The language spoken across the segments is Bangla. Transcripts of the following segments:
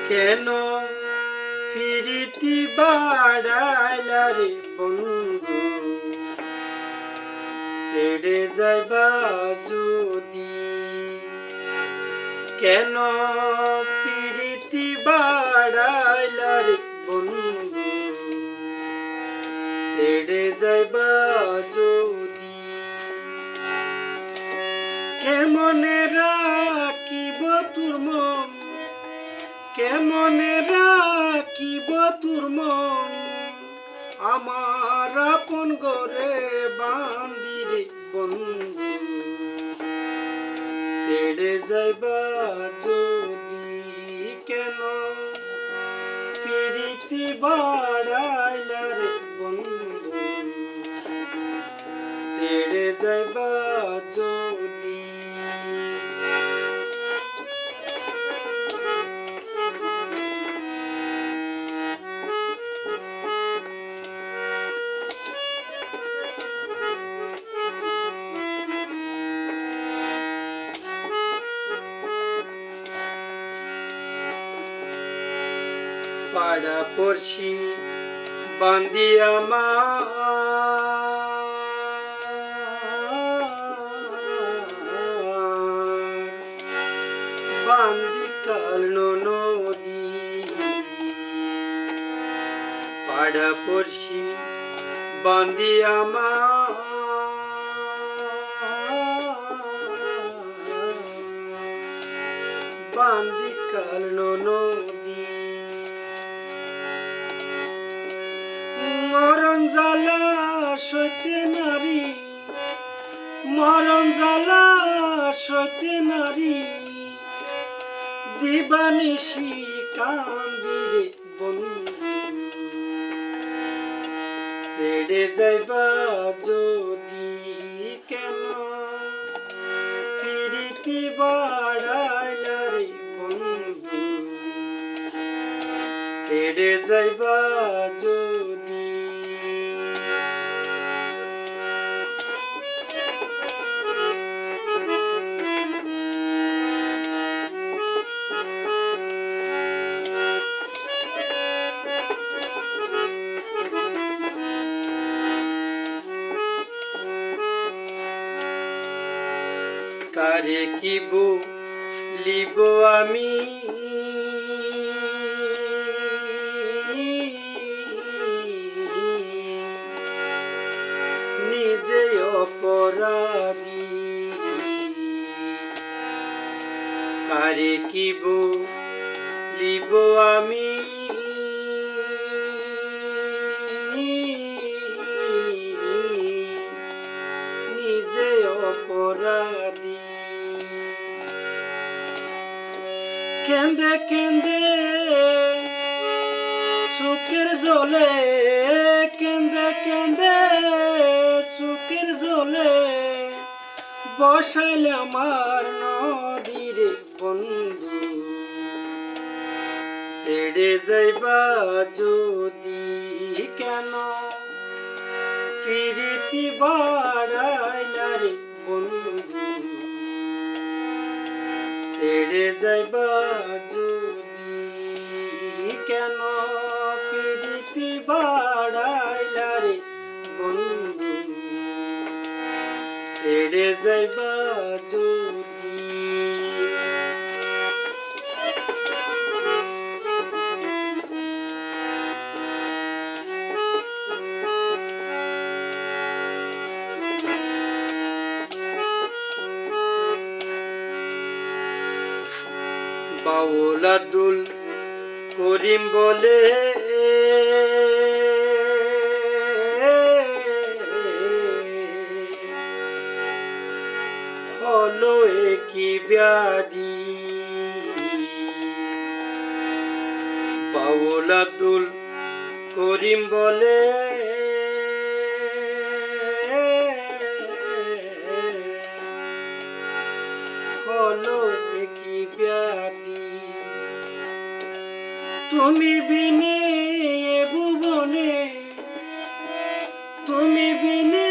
কেন ফিরিতি বাড়াইলা রে বন্ধু, ছেড়ে যাইবা যদি। কেন ফিরিতি বাড়াইলা রে বন্ধু, ছেড়ে যাইবা যদি। কেমনে রাখিব তোর মন, কেমনে রাখিব তোর মন, আমার আপন ঘরে বান্ধি রে বন্ধু, ছেড়ে যাইবা যদি। কেন ফিরিতি বাড়াইলা রে বন্ধু, ছেড়ে যাইবা যদি। পাড়া পড়শি বান্দি আমার, বান্দি কাল নদী। পাড়া পড়শি বান্দি আমার, বান্দি কাল নদী। মরণ জ্বালা সইতে নারী, মরণ জ্বালা সইতে নারী, দিবানিশি কান্দি রে বন্ধু, ছেড়ে যাইবা যদি। কেন ফিরিতি বাড়াইলা রে বন্ধু, ছেড়ে যাইবা যদি। কারে কি বলিব আমি, নিজে অপরাধী। কারে কি বলিব আমি, নিজে অপরাধী। কেন্দে কেন্দে চোখের জলে, কেন্দে কেন্দে চোখের জলে, বসাইলে আমার নদী রে বন্ধু, ছেড়ে যাইবা যদি। কেন ফিরিতি বাড়াইলা রে বন্ধু, ছেড়ে যাইবা যদি। কেন ফিরিতি বাড়াইলা রে বন্ধু, ছেড়ে যাইবা যদি। বাউল আব্দুল করিম বলে, হলো কি ব্যাধি। বাউল আব্দুল করিম বলে, হলো কি ব্যাধি। তুমি বিনে ভুবনে, তুমি বিনে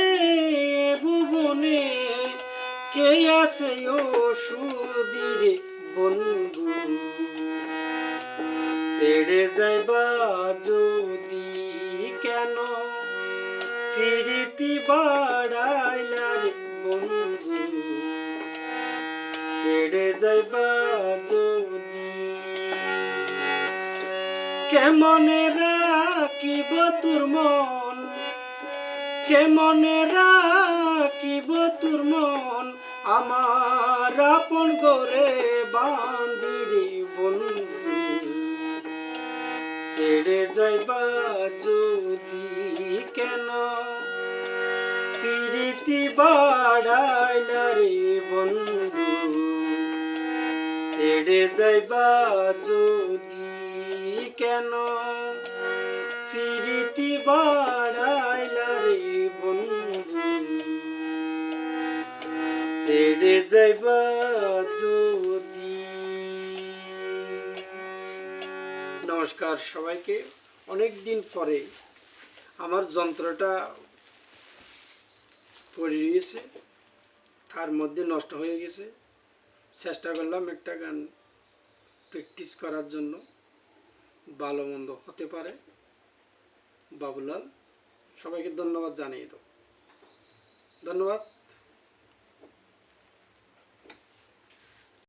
ভুবনে, কে আছে ও সুধীরে বন্ধু, ছেড়ে যাইবা যদি কেন ফিরিতি বাড়াইলার বন্ধু ছেড়ে যাইবা যদি কেমনে রাখিব তোর মন কেমনে রাখিব তোর মন আমার আপন করে বান্দিরে বন্ধু ছেড়ে যাইবা যদি কেন প্রীতি বাড়াইলা রে বন্ধু ছেড়ে যাইবা যদি কেন প্রীতি বাড়াইলা রে বন্ধু ছেড়ে যাইবা যদি। নমস্কার সবাইকে। অনেক দিন পরে আমার যন্ত্রটা পড়ে গিয়েছে, তার মধ্যে নষ্ট হয়ে গেছে। চেষ্টা করলাম একটা গান প্র্যাকটিস করার জন্য, ভালো মন্দ হতে পারে। বাবুলাল, সবাইকে ধন্যবাদ জানিয়ে দাও। ধন্যবাদ।